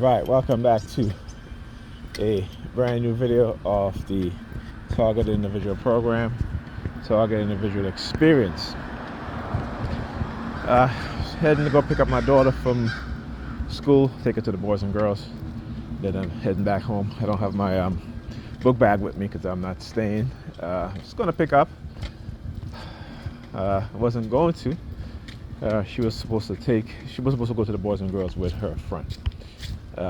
Right, welcome back to a brand new video of the Target Individual Program, Target Individual Experience. Heading to go pick up my daughter from school, take her to the Boys and Girls. Then I'm heading back home. I don't have my book bag with me because I'm not staying. Just going to pick up. I wasn't going to. She was supposed to go to the Boys and Girls with her friend.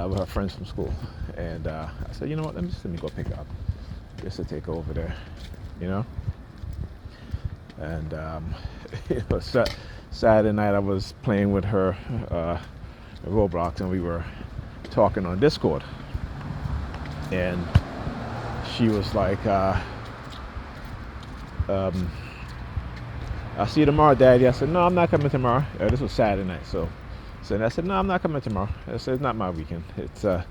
With her friends from school, and I said, you know what, let me go pick her up, just to take her over there, you know. And Saturday night I was playing with her Roblox, and we were talking on Discord, and she was like, "I'll see you tomorrow, Daddy." I said, "No, I'm not coming tomorrow." This was Saturday night, so I said, "No, I'm not coming tomorrow." I said, "It's not my weekend. It's I'll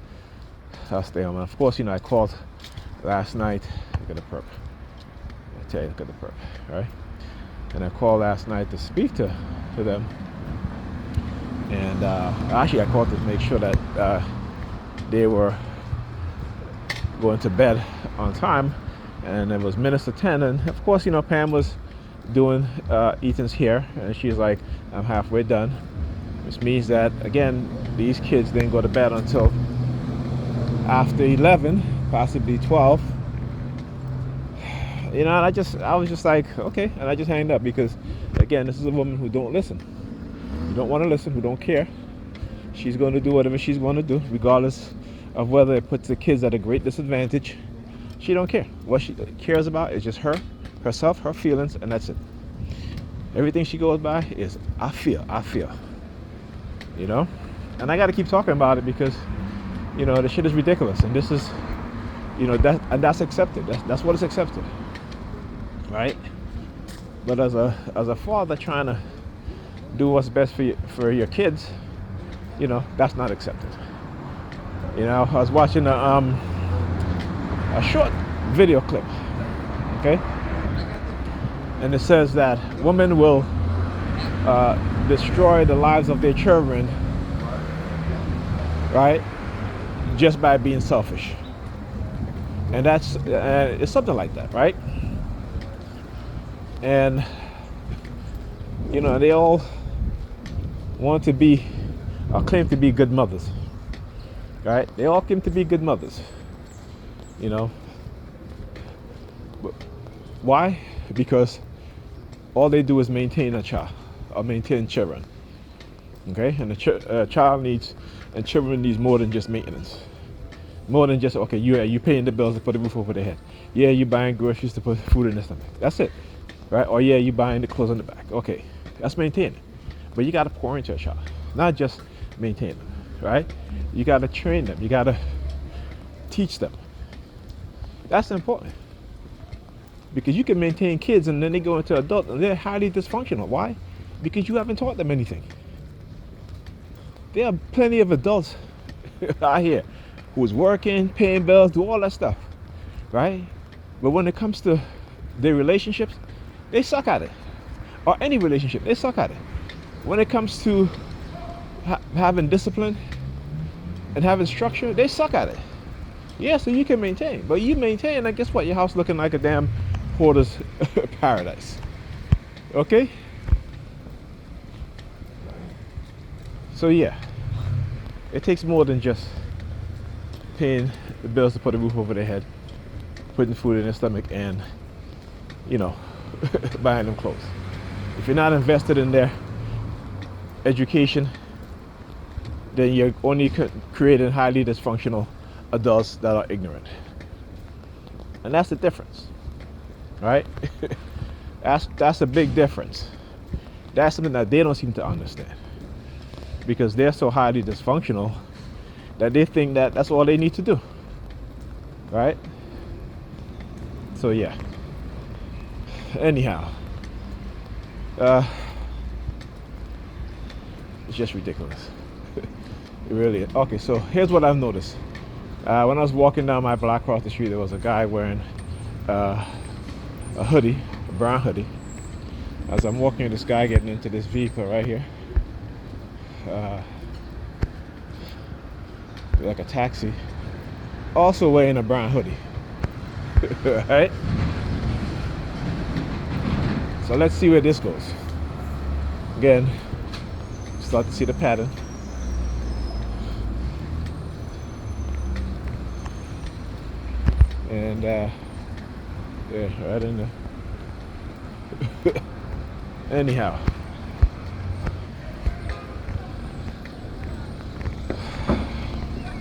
stay home." And of course, I called last night. Look at the perp. I tell you, look at the perp, right? And I called last night to speak to them. And actually, I called to make sure that they were going to bed on time. And it was minutes to 10. And of course, Pam was doing Ethan's hair, and she's like, "I'm halfway done." Which means that, again, these kids didn't go to bed until after 11, possibly 12. And I was just like, okay, and I just hanged up because, again, this is a woman who don't listen. Who don't want to listen, who don't care. She's going to do whatever she's going to do, regardless of whether it puts the kids at a great disadvantage. She don't care. What she cares about is just herself, her feelings, and that's it. Everything she goes by is, I feel. And I got to keep talking about it because the shit is ridiculous, and this is that's accepted. That's what is accepted, right? But as a father trying to do what's best for your kids, that's not accepted. I was watching a short video clip, okay, and it says that women will destroy the lives of their children, right, just by being selfish. And that's it's something like that, right? And they all want to be or claim to be good mothers, right? They all claim to be good mothers, But why? Because all they do is maintain a child or maintain children, okay? And the child needs, and children needs more than just maintenance. More than just, okay, you paying the bills to put a roof over their head. Yeah, you buying groceries to put food in their stomach. That's it, right? Or yeah, you buying the clothes on the back. Okay, that's maintaining. But you got to pour into a child, not just maintain them, right? You got to train them. You got to teach them. That's important. Because you can maintain kids and then they go into adult and they're highly dysfunctional. Why? Because you haven't taught them anything. There are plenty of adults out here who's working, paying bills, do all that stuff, right? But when it comes to their relationships, they suck at it. Or any relationship, they suck at it. When it comes to having discipline and having structure, they suck at it. Yeah, so you can maintain, but you maintain, and guess what? Your house looking like a damn hoarder's paradise. Okay? So yeah, it takes more than just paying the bills to put a roof over their head, putting food in their stomach, and buying them clothes. If you're not invested in their education, then you're only creating highly dysfunctional adults that are ignorant. And that's the difference, right? That's a big difference. That's something that they don't seem to understand, because they're so highly dysfunctional that they think that that's all they need to do, right? So yeah, anyhow, it's just ridiculous. It really is. Okay, so here's what I've noticed. When I was walking down my block across the street, there was a guy wearing a hoodie, a brown hoodie. As I'm walking with this guy getting into this vehicle right here, like a taxi, also wearing a brown hoodie. Right? So let's see where this goes. Again, start to see the pattern. And yeah, right in there. Anyhow.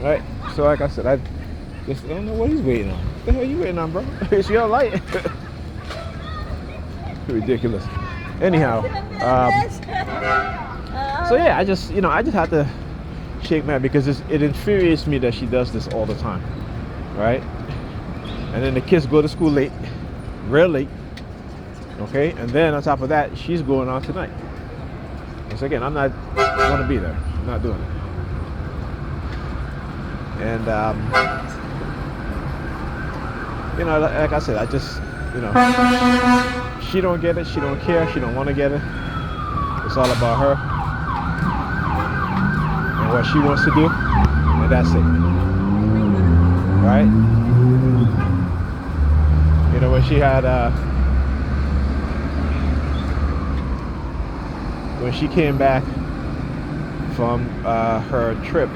Right? So like I said, I just don't know what he's waiting on. What the hell are you waiting on, bro? It's your light. Ridiculous. Anyhow, so yeah, I just have to shake my head because it infuriates me that she does this all the time, right? And then the kids go to school late, real late, okay? And then on top of that, she's going on tonight. So again, I'm not going to be there. I'm not doing it. And like I said, I just, she don't get it. She don't care. She don't want to get it. It's all about her and what she wants to do, and that's it. Right? When she had when she came back from her trip,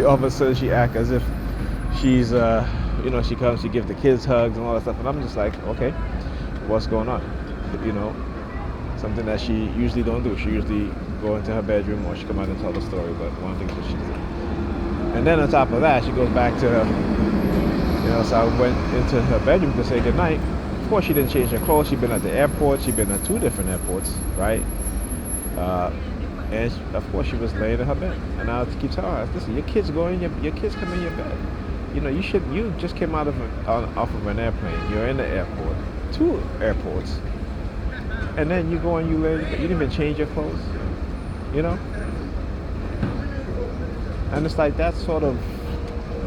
all of a sudden she act as if she's she comes, she gives the kids hugs and all that stuff, and I'm just like, okay, what's going on? Something that she usually don't do. She usually go into her bedroom or she come out and tell the story, but one thing that she does. And then on top of that, she goes back to her, so I went into her bedroom to say goodnight. Of course, she didn't change her clothes. She'd been at the airport. She'd been at 2 different airports, right? And of course, she was laying in her bed. And I keep telling her, listen, your kids go in your kids come in your bed. You just came off of an airplane. You're in the airport, 2 airports, and then you go and you lay. You didn't even change your clothes, And it's like that sort of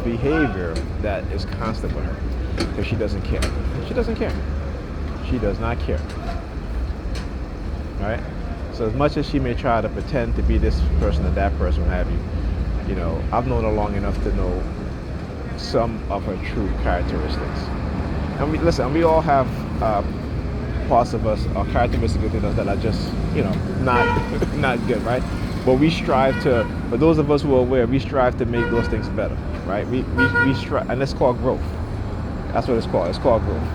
behavior that is constant with her, because she doesn't care. She doesn't care. She does not care. Right? So as much as she may try to pretend to be this person or that person, what have you, I've known her long enough to know some of her true characteristics. And we all have parts of us or characteristics within us that are just, not good, right? But we strive to, for those of us who are aware, we strive to make those things better, right? We strive, and it's called growth. That's what it's called. It's called growth,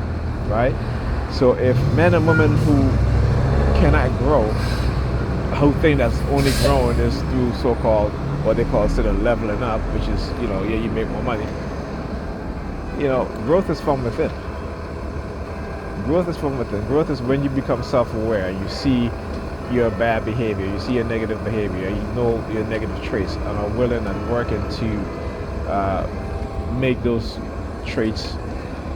right? So if men and women who cannot grow, who think that's only growing is through so-called, what they call sort of leveling up, which is, you make more money. Growth is from within. Growth is from within. Growth is when you become self-aware. You see your bad behavior. You see your negative behavior. You know your negative traits and are willing and working to make those traits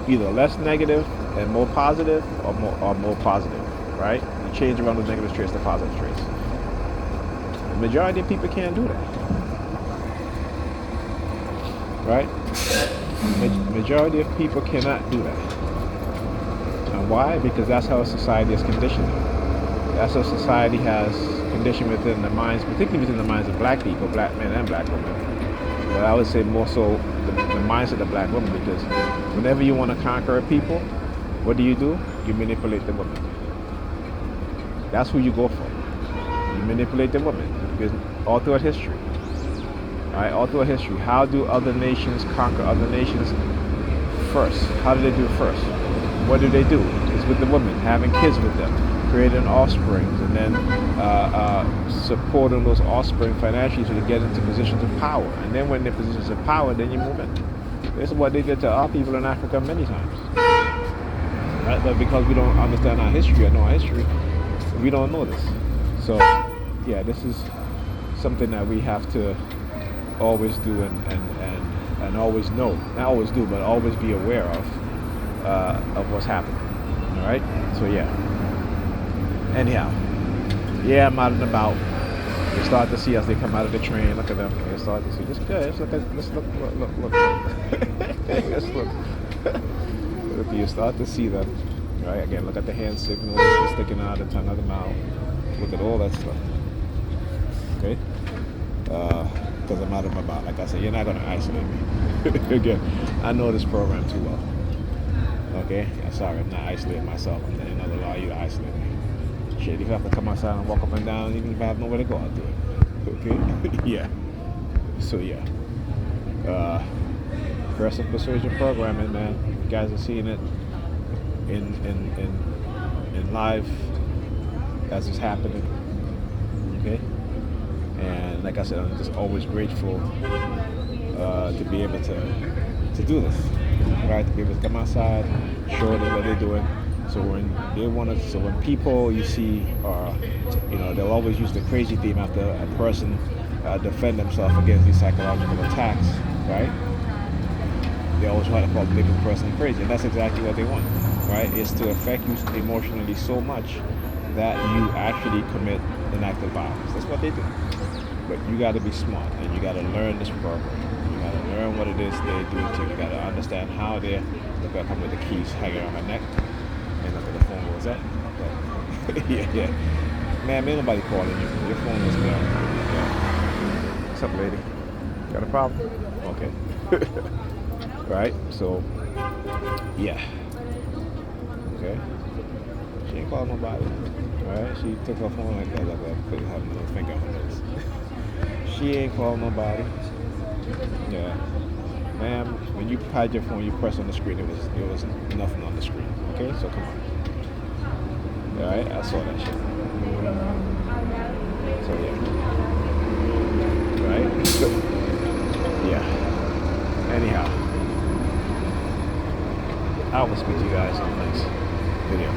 either less negative and more positive, or more positive, right? You change around those negative traits to positive traits. The majority of people can't do that, right? Majority of people cannot do that. And why? Because that's how society is conditioned. That's how society has conditioned within the minds, particularly within the minds of black people, black men and black women. But I would say more so the mindset of black women, because whenever you want to conquer people, what do? You manipulate the woman. That's who you go for. You manipulate the woman, because all throughout history, right? All throughout history, how do other nations conquer other nations first? How do they do it first? What do? It's with the women, having kids with them, creating offspring, and then supporting those offspring financially so they get into positions of power. And then when they're in positions of power, then you move in. This is what they did to our people in Africa many times. Right? But because we don't understand our history or know our history, we don't know this. So, yeah, this is something that we have to always do and always know. Not always do, but always be aware of what's happening. All right? So, yeah. Anyhow, yeah, I'm out and about. You start to see as they come out of the train. Look at them. You start to see. Just good. Let's look. Let's look. Look. You start to see them. Right? Again, look at the hand signals sticking out of the tongue of the mouth. Look at all that stuff. Okay. because I'm out of my box. Like I said, you're not gonna isolate me. Again, I know this program too well. Okay, I'm sorry, I'm not isolating myself. I'm not gonna allow you to isolate me. Shit, if you have to come outside and walk up and down, even if I have nowhere to go, I'll do it. Okay, yeah. So yeah, aggressive persuasion programming, man. You guys are seeing it in live as it's happening. Okay, and like I said, I'm just always grateful to be able to do this, right? To be able to come outside, show them what they're doing. So when people you see are, they'll always use the crazy theme after a person defend themselves against these psychological attacks, right? They always try to call the living person crazy, and that's exactly what they want, right? It's to affect you emotionally so much that you actually commit an act of violence. That's what they do. But you got to be smart, and you got to learn this program. You got to learn what it is they're doing to you. You got to understand how they're going to come with the keys hanging around my neck. And look at the phone was that. But yeah. Man, ain't nobody calling you. Your phone was down. Yeah. What's up, lady? Got a problem? Okay. Right? So, yeah. Okay. She ain't calling nobody. Right? She took her phone like that, put her little finger on her lips. She ain't calling nobody. Yeah. Ma'am, when you had your phone, you pressed on the screen, it was nothing on the screen. Okay? So come on. Alright, I saw that shit. So yeah. Right? So yeah. Anyhow. I will speak to you guys on the next video.